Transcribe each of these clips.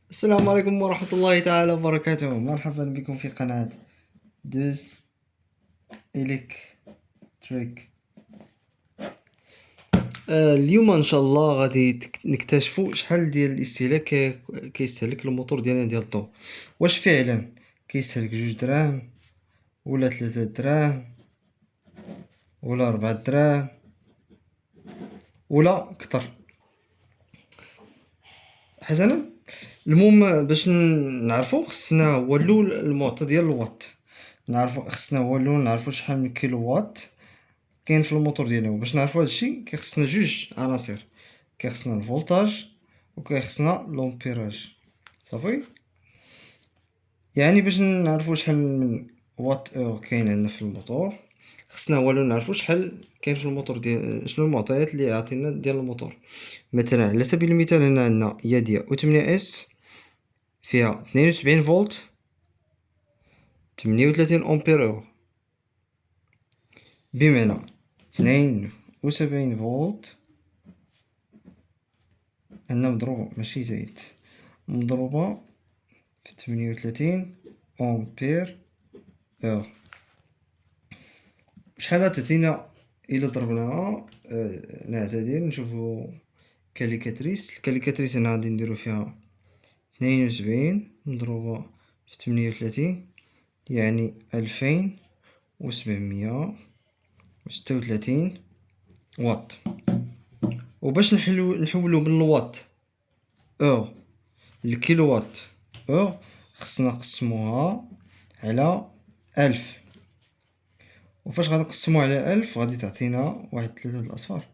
السلام عليكم ورحمة الله تعالى وبركاته. مرحبا بكم في قناة دوز إلكتريك. اليوم ان شاء الله غادي نكتشفوا شحال ديال الاستهلاك كيستهلك الموتور ديالنا ديال الضو. واش فعلا كيستهلك 2 دراهم ولا 3 دراهم ولا 4 دراهم ولا كتر؟ حسنا، المهم باش نعرفوا خصنا هو الاول المعطى ديال الوات. نعرفوا شحال من كيلو وات كاين في الموتور ديالنا. وباش نعرفوا هادشي كيخصنا 2 عناصر، كيخصنا الفولتاج وكيخصنا لومبيراج. صافي، يعني باش نعرفوا شحال من وات اور كاين عندنا في الموتور، خصنا هو نعرفوا شحال كاين في الموتور ديال شنو المعطيات اللي عطينا ديال الموتور. مثلا على سبيل المثال هنا عندنا ياديا او 8 اس فيها 72 فولت 38 امبير اور، بمعنى 72 فولت عندنا مضروبة ماشي زايد، مضروبة في 38 امبير اور. شحال تعطينا الا ضربناها؟ نعتذر، نشوفو الكاليكاتريس هنا غادي نديرو فيها 72 مضروبة في 38 يعني 2736 واط. وباش نحولو من الواط اور الكيلووات اور، خصنا نقسموها على 1000. وفاش غنقسمو على 1000 غادي تعطينا واحد 3 الأصفار،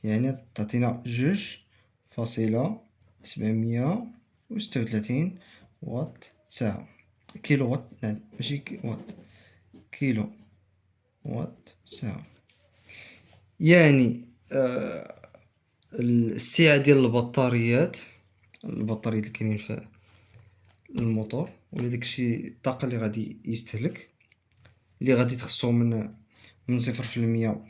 يعني تعطينا 2.736 واط ساعة. كيلو واط، نعم ماشي واط، كيلو واط ساعة. يعني السعة ديال البطاريات اللي كاينين في الموتور، ولا داكشي الطاقة اللي غادي يستهلك، اللي غادي تخصو من 0%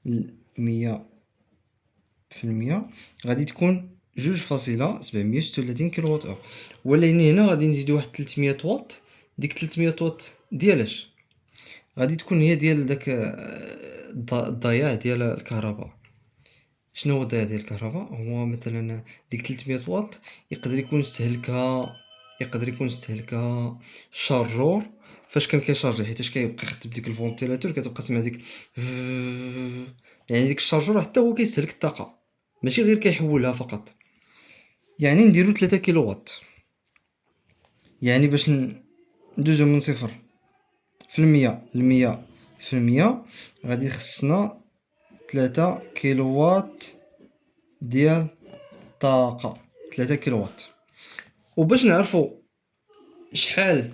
ل100%، غادي تكون 2.736 كيلو واط اور. ولكن هنا غادي نزيدو واحد 300 واط. ديك 300 واط ديالاش؟ غادي تكون هي ديال داك الضياع ديال الكهرباء. شنو هو الضياع ديال الكهرباء؟ هو مثلا ديك 300 واط يقدر يكون استهلكها الشارجور فاش كان كيشارجي، حيتاش كيبقى يخدم ديك الفونتيلاتور، كتبقى تسمع ديك يعني ديك الشارجور حتى هو كيستهلك الطاقه، ماشي غير كيحولها فقط. يعني نديرو 3 كيلو واط، يعني باش ندوزو من 0% ل100% غادي خصنا 3 كيلو واط ديال الطاقة. 3 كيلو واط. وباش نعرفو شحال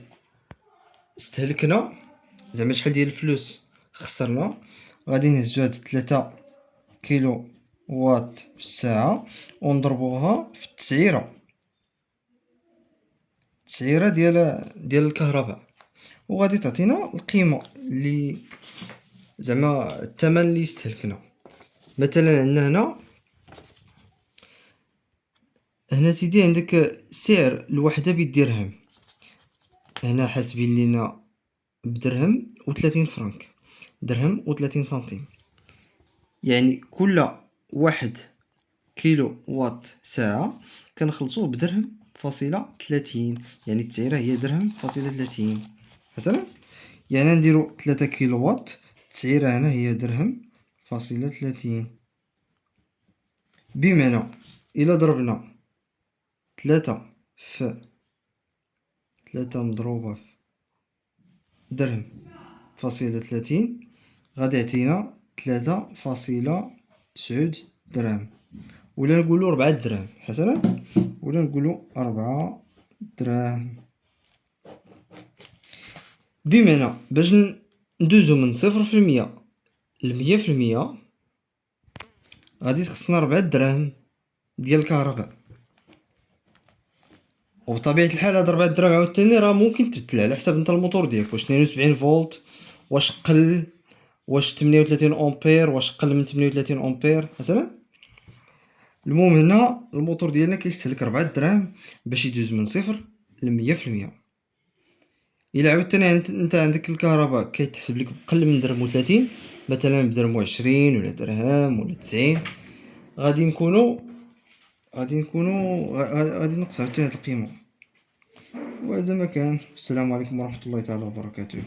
استهلكنا، زعما شحال ديال الفلوس خسرنا، غادي نهزو هاد 3 كيلو واط في الساعة ونضربوها في التسعيرة ديال الكهرباء، وغادي تعطينا القيمة اللي زعما الثمن اللي استهلكنا. مثلا عندنا هنا سيدي عندك سعر الوحدة بالدرهم، هنا حاسبين لينا بدرهم و30 فرنك، درهم و30 سنتيم. يعني كل 1 كيلو واط ساعة كنخلصوه بدرهم فاصلة 30، يعني التسعيرة هي درهم فاصلة 30 مثلا. يعني نديرو 3 كيلو واط، التسعيرة هنا هي درهم فاصلة 30. بمعنى إلا ضربنا 3 في 3 مضروبة في درهم فاصلة 30 غادي يعطينا 3.9 دراهم، ولا نقولو 4 دراهم حسنا، ولا نقولو 4 دراهم. بمعنى باش ندوزو من 0% ل100% غادي تخصنا 4 دراهم ديال الكهرباء. وبطبيعة الحال هاد 4 دراهم عاوتاني راه ممكن تبدل على حساب نتا الموتور ديالك، واش 72 فولت، واش قل، واش 38 امبير، واش قل من 38 امبير مثلا. المهم هنا الموتور ديالنا كيستهلك 4 دراهم باش يدوز من 0 ل100%. الا عاوتاني انت عندك الكهرباء كيتحسب لك بقل من درهم و30، مثلا بدرهم و20 ولا درهم ولا 90، غادي نكونوا غادي نقص عاوتاني هاد القيمه. وهذا ما كان. السلام عليكم ورحمه الله تعالى وبركاته.